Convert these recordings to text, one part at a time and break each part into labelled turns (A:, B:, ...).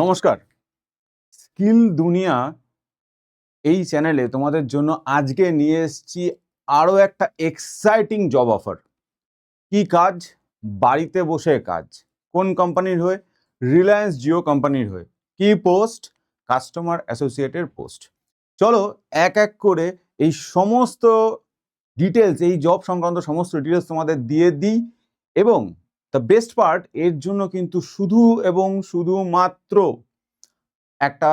A: নমস্কার। স্কিল দুনিয়া এই চ্যানেলে তোমাদের জন্য আজকে নিয়ে এসেছি আরো একটা এক্সাইটিং জব অফার। কি কাজ? বাড়িতে বসে কাজ। কোন কোম্পানির হয়ে? রিলায়েন্স জিও কোম্পানির হয়ে। কি পোস্ট? Customer অ্যাসোসিয়েটের post. চলো এক এক করে এই সমস্ত ডিটেলস, এই জব সংক্রান্ত সমস্ত ডিটেলস তোমাদের দিয়ে দিই। এবং দ্য বেস্ট পার্ট, এর জন্য কিন্তু শুধু এবং শুধুমাত্র একটা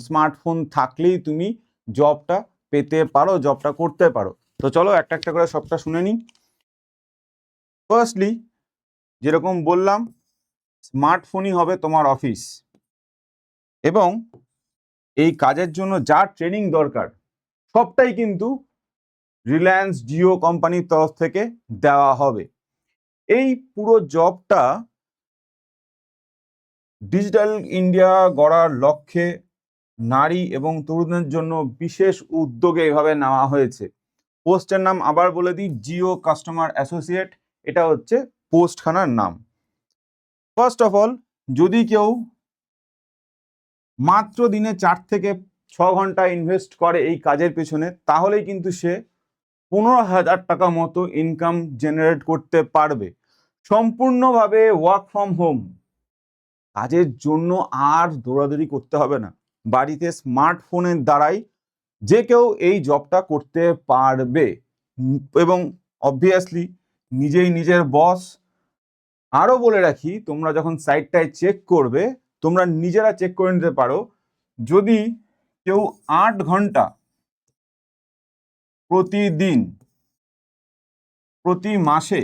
A: স্মার্টফোন থাকলেই তুমি জবটা পেতে পারো, জবটা করতে পারো। তো চলো একটা একটা করে সবটা শুনে নিই। ফার্স্টলি, যেরকম বললাম, স্মার্টফোনই হবে তোমার অফিস, এবং এই কাজের জন্য যা ট্রেনিং দরকার সবটাই কিন্তু রিলায়েন্স জিও কোম্পানির তরফ থেকে দেওয়া হবে। এই পুরো জবটা ডিজিটাল ইন্ডিয়া গড়ার লক্ষ্যে নারী এবং তরুণদের জন্য বিশেষ উদ্যোগে এভাবে নেওয়া হয়েছে। পোস্টের নাম আবার বলে দিই, জিও কাস্টমার অ্যাসোসিয়েট। এটা হচ্ছে পোস্টখানার নাম। ফার্স্ট অফ অল, যদি কেউ মাত্র দিনে 4 থেকে 6 ঘন্টা ইনভেস্ট করে এই কাজের পেছনে, তাহলেই কিন্তু সে 15,000 টাকা মতো ইনকাম জেনারেট করতে পারবে, সম্পূর্ণভাবে ওয়ার্ক ফ্রম হোম। কাজের জন্য আর দৌড়াদৌড়ি করতে হবে না, বাড়িতে স্মার্টফোনের দ্বারাই যে কেউ এই জবটা করতে পারবে, এবং অবভিয়াসলি নিজেই নিজের বস। আরো বলে রাখি, তোমরা যখন সাইটটায় চেক করবে, তোমরা নিজেরা চেক করে নিতে পারো। যদি কেউ 8 ঘন্টা প্রতিদিন প্রতি মাসে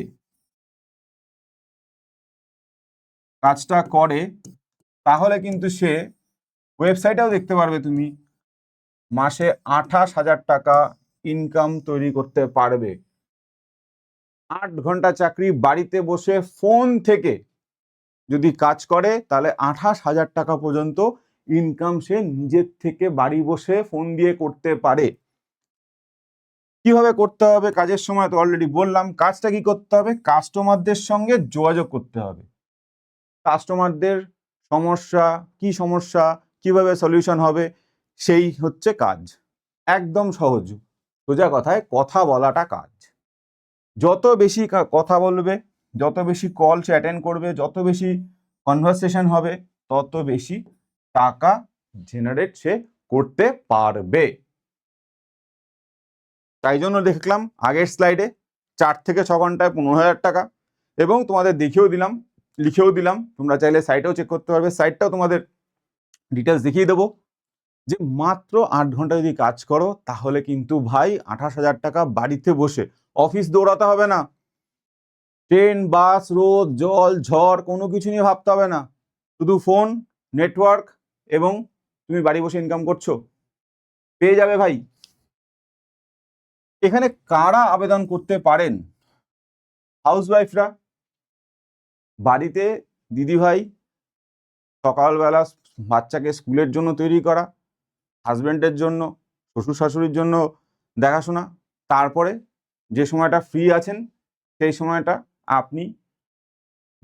A: কাজটা করে, তাহলে কিন্তু সে, ওয়েবসাইটেও দেখতে পারবে তুমি, মাসে 28,000 টাকা ইনকাম তৈরি করতে পারবে। 8 ঘন্টা চাকরি, বাড়িতে বসে ফোন থেকে যদি কাজ করে, তাহলে 28,000 টাকা পর্যন্ত ইনকাম সে নিজের থেকে বাড়ি বসে ফোন দিয়ে করতে পারে। কিভাবে করতে হবে? কাজের সময় তো অলরেডি বললাম। কাজটা কি করতে হবে? কাস্টমারদের সঙ্গে যোগাযোগ করতে হবে। কাস্টমারদের সমস্যা কিভাবে সলিউশন হবে, সেই হচ্ছে কাজ। একদম সহজ, সোজা কথায় কথা বলাটা কাজ। যত বেশি কথা বলবে, যত বেশি কল সে অ্যাটেন্ড করবে, যত বেশি কনভারসেশন হবে, তত বেশি টাকা জেনারেট সে করতে পারবে। তাই জন্য দেখলাম আগের স্লাইডে 4 থেকে 6 ঘন্টায় 15,000 টাকা, এবং তোমাদের লিখেও দিলাম। তোমরা চাইলে সাইটেও চেক করতে পারবে, সাইটটাও তোমাদের ডিটেলস দেখিয়ে দেবো। যে মাত্র 8 ঘন্টা যদি কাজ করো, তাহলে কিন্তু ভাই 28,000 টাকা বাড়িতে বসে, অফিস দৌড়াতে হবে না, ট্রেন বাস রোদ জল ঝড় কোনো কিছু নিয়ে ভাবতে হবে না। শুধু ফোন, নেটওয়ার্ক, এবং তুমি বাড়ি বসে ইনকাম করছো, পেয়ে যাবে ভাই। এখানে কারা আবেদন করতে পারেন? হাউসওয়াইফরা, বাড়িতে দিদিভাই সকালবেলা বাচ্চাকে স্কুলের জন্য তৈরি করা, হাজব্যান্ডের জন্য, শ্বশুর শাশুড়ির জন্য দেখাশোনা, তারপরে যে সময়টা ফ্রি আছেন সেই সময়টা আপনি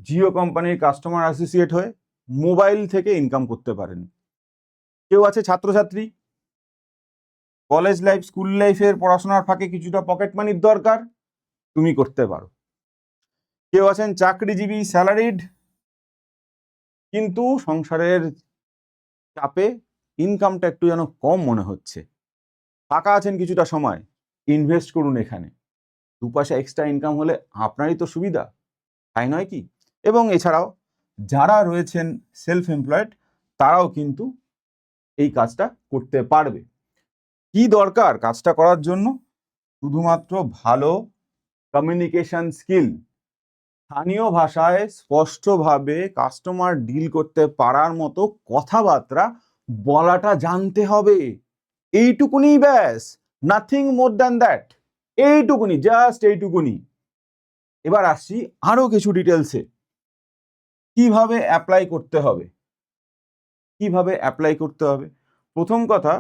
A: জিও কোম্পানির কাস্টমার অ্যাসোসিয়েট হয়ে মোবাইল থেকে ইনকাম করতে পারেন। কেউ আছে ছাত্রছাত্রী, কলেজ লাইফ স্কুল লাইফের পড়াশোনার ফাঁকে কিছুটা পকেট মানির দরকার, তুমি করতে পারো। কেউ আছেন চাকরিজীবী, স্যালারিড, কিন্তু সংসারের চাপে ইনকামটা একটু যেন কম মনে হচ্ছে, ফাঁকা আছেন কিছুটা সময়, ইনভেস্ট করুন এখানে, 2 পয়সা এক্সট্রা ইনকাম হলে আপনারই তো সুবিধা, তাই নয় কি? এবং এছাড়াও যারা রয়েছেন সেলফ এমপ্লয়েড, তারাও কিন্তু এই কাজটা করতে পারবে। কি দরকার কাজটা করার জন্য? শুধুমাত্র ভালো কমিউনিকেশন স্কিল, স্থানীয় ভাষায় স্পষ্টভাবে কাস্টমার ডিল করতে পারার মতো কথাবার্তা বলাটা জানতে হবে। এইটুকুনি, ব্যাস, নাথিং মোর দ্যান দ্যাট। এইটুকুনি, জাস্ট এইটুকুনি। এবার আসছি আরো কিছু ডিটেলসে। কিভাবে অ্যাপ্লাই করতে হবে? প্রথম কথা,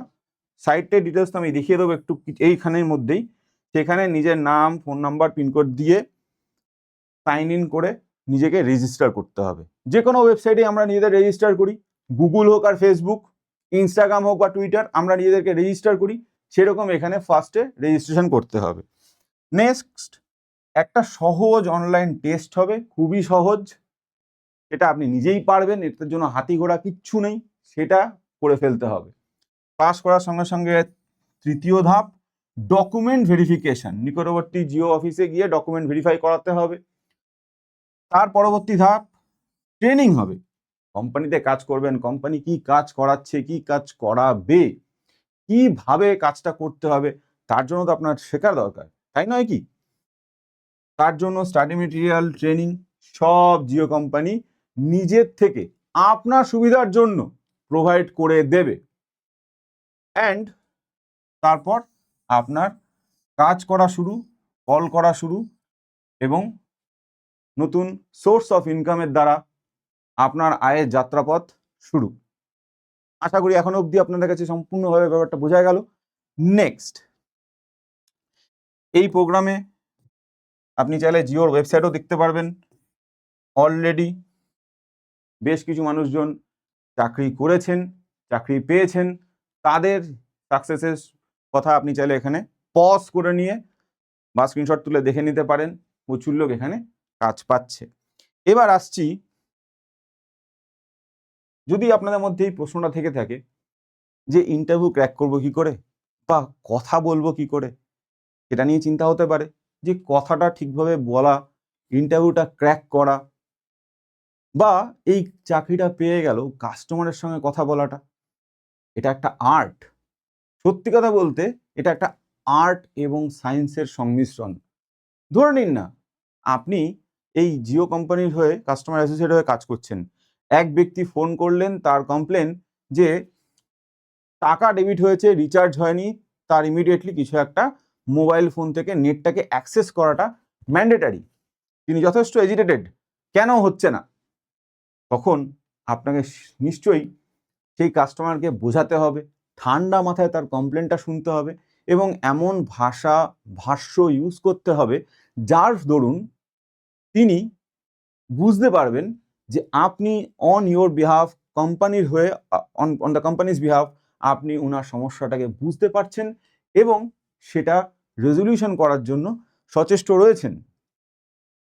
A: সাইটের ডিটেলস তো আমি দেখিয়ে দেবো একটু এইখানের মধ্যেই। সেখানে নিজের নাম, ফোন নাম্বার, পিনকোড দিয়ে সাইন ইন করে নিজেকে রেজিস্টার করতে হবে। যে কোনো ওয়েবসাইটে আমরা নিজেদের রেজিস্টার করি, গুগল হোক আর ফেসবুক, ইনস্টাগ্রাম হোক বা টুইটার, আমরা নিজেদেরকে রেজিস্টার করি, সেরকম এখানে ফার্স্টে রেজিস্ট্রেশন করতে হবে। নেক্সট, একটা সহজ অনলাইন টেস্ট হবে, খুবই সহজ, এটা আপনি নিজেই পারবেন, এটার জন্য হাতি ঘোড়া কিচ্ছু নেই, সেটা করে ফেলতে হবে। পাস করার সঙ্গে সঙ্গে তৃতীয় ধাপ ডকুমেন্ট ভেরিফিকেশন, নিকটবর্তী জিও অফিসে গিয়ে ডকুমেন্ট ভেরিফাই করাতে হবে। তার পরবর্তী ধাপ ট্রেনিং হবে, কোম্পানিতে কাজ করবেন, কোম্পানি কি কাজ করাচ্ছে, কি কাজ করাবে, কিভাবে কাজটা করতে হবে, তার জন্য তো আপনার শেখার দরকার, তাই নয় কি? তার জন্য স্টাডি মেটেরিয়াল, ট্রেনিং সব জিও কোম্পানি নিজের থেকে আপনার সুবিধার জন্য প্রোভাইড করে দেবে। অ্যান্ড তারপর আপনার কাজ করা শুরু, কল করা শুরু, এবং নতুন সোর্স অফ ইনকামের দ্বারা আপনার আয়ের যাত্রাপথ শুরু। আশা করি এখনো অবধি আপনাদের কাছে সম্পূর্ণভাবে ব্যাপারটা বোঝা গেল। নেক্সট, এই প্রোগ্রামে আপনি চাইলে জিওর ওয়েবসাইটও দেখতে পারবেন। অলরেডি বেশ কিছু মানুষজন চাকরি করেছেন, চাকরি পেয়েছেন, তাদের সাকসেসের কথা আপনি চাইলে এখানে পজ করে নিয়ে বা স্ক্রিনশট তুলে দেখে নিতে পারেন। প্রচুর লোক এখানে কাজ পাচ্ছে। এবার আসছি, যদি আপনাদের মধ্যে এই প্রশ্নটা থেকে থাকে যে ইন্টারভিউ ক্র্যাক করবো কি করে বা কথা বলবো কি করে, সেটা নিয়ে চিন্তা হতে পারে যে কথাটা ঠিকভাবে বলা, ইন্টারভিউটা ক্র্যাক করা, বা এই চাকরিটা পেয়ে গেল কাস্টমারের সঙ্গে কথা বলাটা, এটা একটা আর্ট। সত্যি কথা বলতে এটা একটা আর্ট এবং সায়েন্সের সংমিশ্রণ। ধরে নিন না, আপনি এই জিও কোম্পানির হয়ে কাস্টমার অ্যাসোসিয়েট হয়ে কাজ করছেন, এক ব্যক্তি ফোন করলেন, তার কমপ্লেন যে টাকা ডেবিট হয়েছে, রিচার্জ হয়নি, তার ইমিডিয়েটলি কিছু একটা মোবাইল ফোন থেকে নেটটাকে অ্যাক্সেস করাটা ম্যান্ডেটারি। তিনি যথেষ্ট এজিটেটেড, কেন হচ্ছে না? তখন আপনাকে নিশ্চয়ই সেই কাস্টমারকে বোঝাতে হবে, ঠান্ডা মাথায় তার কমপ্লেনটা শুনতে হবে, এবং এমন ভাষ্য ইউজ করতে হবে যার দরুন তিনি বুঝতে পারবেন যে আপনি অন ইওর বিহাফ, কোম্পানির হয়ে, অন দ্য কোম্পানিজ বিহাফ, আপনি ওনার সমস্যাটাকে বুঝতে পারছেন এবং সেটা রেজলিউশন করার জন্য সচেষ্ট রয়েছেন।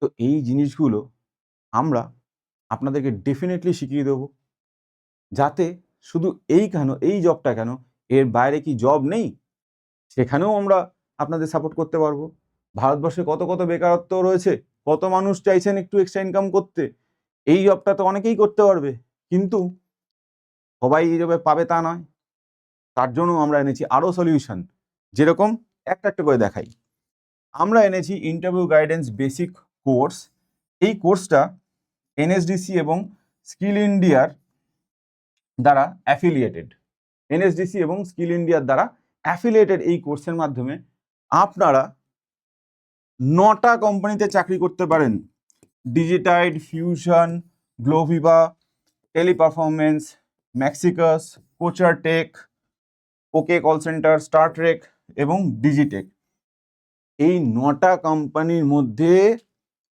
A: তো এই জিনিসগুলো আমরা আপনাদেরকে ডেফিনেটলি শিখিয়ে দেবো, যাতে শুধু এই জবটা কেন, এর বাইরে কি জব নেই, সেখানেও আমরা আপনাদের সাপোর্ট করতে পারবো। ভারতবর্ষে কত কত বেকারত্ব রয়েছে, কত মানুষ চাইছেন একটু এক্সট্রা ইনকাম করতে, এই জবটা তো অনেকেই করতে পারবে, কিন্তু সবাই এই জবে পাবে তা নয়। তার জন্য আমরা এনেছি আরও সলিউশন, যেরকম একটা করে দেখাই। আমরা এনেছি ইন্টারভিউ গাইডেন্স বেসিক কোর্স। এই কোর্সটা এনএসডিসি এবং স্কিল ইন্ডিয়ার দ্বারা অ্যাফিলিয়েটেড। এনএসডিসি এবং স্কিল ইন্ডিয়ার দ্বারা অ্যাফিলিয়েটেড এই কোর্সের মাধ্যমে আপনারা 9টা কোম্পানিতে চাকরি করতে পারেন। ডিজিটাইড, ফিউশন, গ্লোভিভা, টেলিপারফরমেন্স, ম্যাক্সিকাস, কোচার টেক, ওকে কল সেন্টার, স্টার ট্রেক এবং ডিজিটেক। এই 9টা কোম্পানির মধ্যে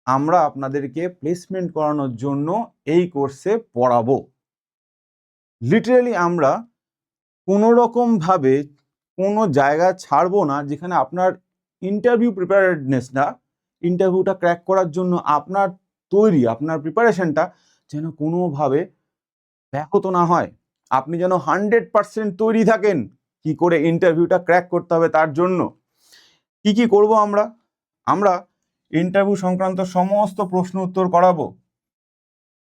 A: আমরা আপনাদেরকে প্লেসমেন্ট করানোর জন্য এই কোর্সে পড়াবো। লিটারেলি আমরা কোনো রকমভাবে কোনো জায়গা ছাড়বো না যেখানে আপনার ইন্টারভিউ প্রিপারেডনেসটা, ইন্টারভিউটা ক্র্যাক করার জন্য আপনার তৈরি, আপনার প্রিপারেশনটা যেন কোনোভাবে ব্যাহত না হয়। আপনি যেন 100% তৈরি থাকেন কি করে ইন্টারভিউটা ক্র্যাক করতে হবে। তার জন্য কি কি করব আমরা ইন্টারভিউ সংক্রান্ত সমস্ত প্রশ্ন উত্তর করাবো,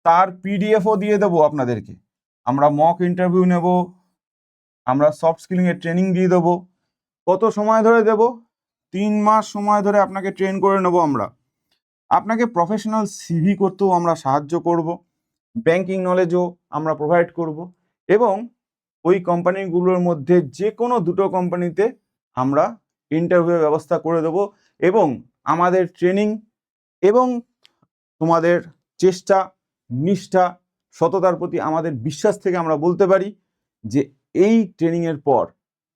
A: তার পিডিএফও দিয়ে দেবো আপনাদেরকে। আমরা মক ইন্টারভিউ নেব, আমরা সফট স্কিলিংয়ের ট্রেনিং দিয়ে দেবো। কত সময় ধরে দেব? 3 মাস সময় ধরে আপনাকে ট্রেন করে নেব আমরা। আপনাকে প্রফেশনাল সিভি করতেও আমরা সাহায্য করব, ব্যাংকিং নলেজও আমরা প্রোভাইড করব, এবং ওই কোম্পানিগুলোর মধ্যে যে কোনো 2টো কোম্পানিতে আমরা ইন্টারভিউ ব্যবস্থা করে দেব। এবং আমাদের ট্রেনিং এবং তোমাদের চেষ্টা, নিষ্ঠা, সততার প্রতি আমাদের বিশ্বাস থেকে আমরা বলতে পারি যে এই ট্রেনিংয়ের পর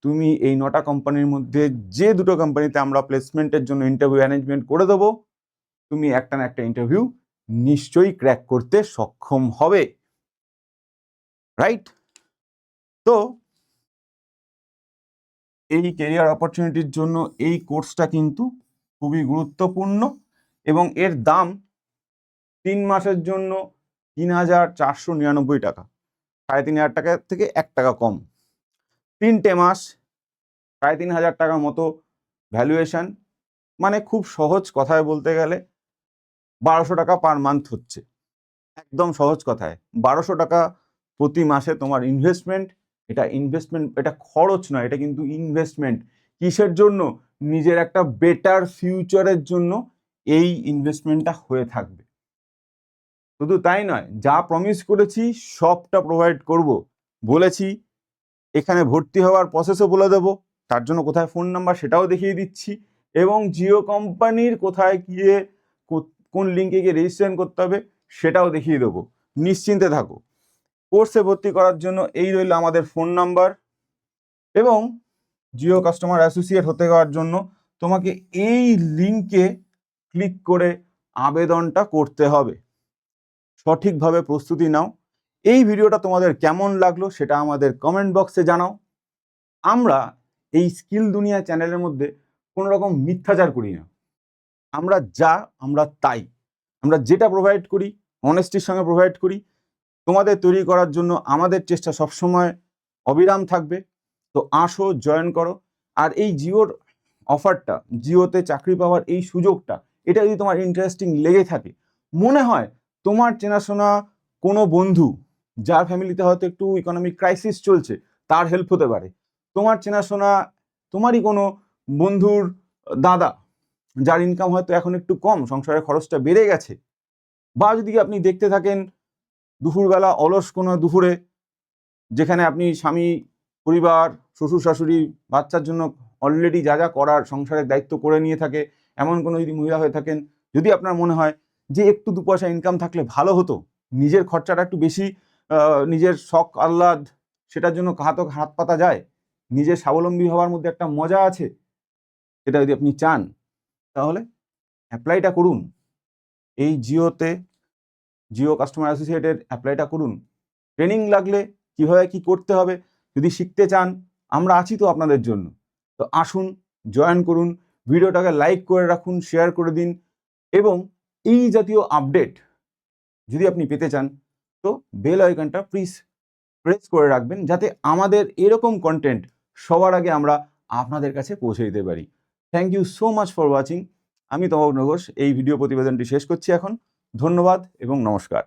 A: তুমি এই 9টা কোম্পানির মধ্যে যে 2টো কোম্পানিতে আমরা প্লেসমেন্টের জন্য ইন্টারভিউ অ্যারেঞ্জমেন্ট করে দেবো, তুমি একটা না একটা ইন্টারভিউ নিশ্চয়ই ক্র্যাক করতে সক্ষম হবে। রাইট? তো এই কেরিয়ার অপরচুনিটির জন্য এই কোর্সটা কিন্তু খুবই গুরুত্বপূর্ণ এবং এর দাম 3 মাসের জন্য 3,499 টাকা, 3,500 টাকা থেকে 1 টাকা কম। 3টে মাস 3,500 টাকার মতো ভ্যালুয়েশন, মানে খুব সহজ কথায় বলতে গেলে 1200 টাকা পার মান্থ হচ্ছে। একদম সহজ কথায় 1200 টাকা প্রতি মাসে তোমার ইনভেস্টমেন্ট। এটা ইনভেস্টমেন্ট, এটা খরচ নয়, এটা কিন্তু ইনভেস্টমেন্ট। কিসের জন্য? নিজের একটা বেটার ফিউচারের জন্য এই ইনভেস্টমেন্টটা হয়ে থাকবে। শুধু তাই নয়, যা প্রমিস করেছি সবটা প্রোভাইড করব। বলেছি এখানে ভর্তি হওয়ার প্রসেসও বলে দেবো, তার জন্য কোথায় ফোন নাম্বার সেটাও দেখিয়ে দিচ্ছি, এবং জিও কোম্পানির কোথায় গিয়ে কোন লিঙ্কে গিয়ে রেজিস্ট্রেশন করতে হবে সেটাও দেখিয়ে দেবো। নিশ্চিন্তে থাকো। কোর্সে ভর্তি করার জন্য এই রইল আমাদের ফোন নাম্বার, এবং জিও কাস্টমার অ্যাসোসিয়েট হতে যাওয়ার জন্য তোমাকে এই লিঙ্কে ক্লিক করে আবেদনটা করতে হবে। সঠিকভাবে প্রস্তুতি নাও। এই ভিডিওটা তোমাদের কেমন লাগলো সেটা আমাদের কমেন্ট বক্সে জানাও। আমরা এই স্কিল দুনিয়া চ্যানেলের মধ্যে কোনো রকম মিথ্যাচার করি না। আমরা তাই, আমরা যেটা প্রোভাইড করি অনেস্টির সঙ্গে প্রোভাইড করি। তোমাদের তৈরি করার জন্য আমাদের চেষ্টা সবসময় অবিরাম থাকবে। তো আসো, জয়েন করো। আর এই জিওর অফারটা, জিওতে চাকরি পাওয়ার এই সুযোগটা, এটা যদি তোমার ইন্টারেস্টিং লেগে থাকে, মনে হয় তোমার চেনাশোনা কোনো বন্ধু যার ফ্যামিলিতে হয়তো একটু ইকোনমিক ক্রাইসিস চলছে, তার হেল্প হতে পারে। তোমার চেনাশোনা তোমারই কোনো বন্ধুর দাদা, যার ইনকাম হয়তো এখন একটু কম, সংসারের খরচটা বেড়ে গেছে, বা যদি আপনি দেখতে থাকেন দুপুরবেলা অলস কোনো দুপুরে, যেখানে আপনি স্বামী, পরিবার, শ্বশুর শাশুড়ি, বাচ্চার জন্য অলরেডি যা যা করার সংসারের দায়িত্ব করে নিয়ে থাকে, এমন কোনো যদি মহিলা হয়ে থাকেন, যদি আপনার মনে হয় যে একটু 2 পয়সা ইনকাম থাকলে ভালো হতো, নিজের খরচাটা একটু বেশি, নিজের শখ আহ্লাদ সেটার জন্য হাত পাতা যায়, নিজের স্বাবলম্বী হওয়ার মধ্যে একটা মজা আছে, সেটা যদি আপনি চান তাহলে অ্যাপ্লাইটা করুন। এই জিও কাস্টমার অ্যাসোসিয়েটের অ্যাপ্লাইটা করুন। ট্রেনিং লাগলে কিভাবে কি করতে হবে যদি শিখতে চান, আমরা আছি তো আপনাদের জন্য। তো আসুন, জয়েন করুন, ভিডিওটাকে লাইক করে রাখুন, শেয়ার করে দিন, এবং এই জাতীয় আপডেট যদি আপনি পেতে চান তো বেল আইকনটা প্লিজ প্রেস করে রাখবেন, যাতে আমাদের এরকম কন্টেন্ট সবার আগে আমরা আপনাদের কাছে পৌঁছে দিতে পারি। Thank you so much for watching. আমি তমগ্ন ঘোষ এই ভিডিও প্রতিবেদনটি শেষ করছি এখন। ধন্যবাদ এবং নমস্কার।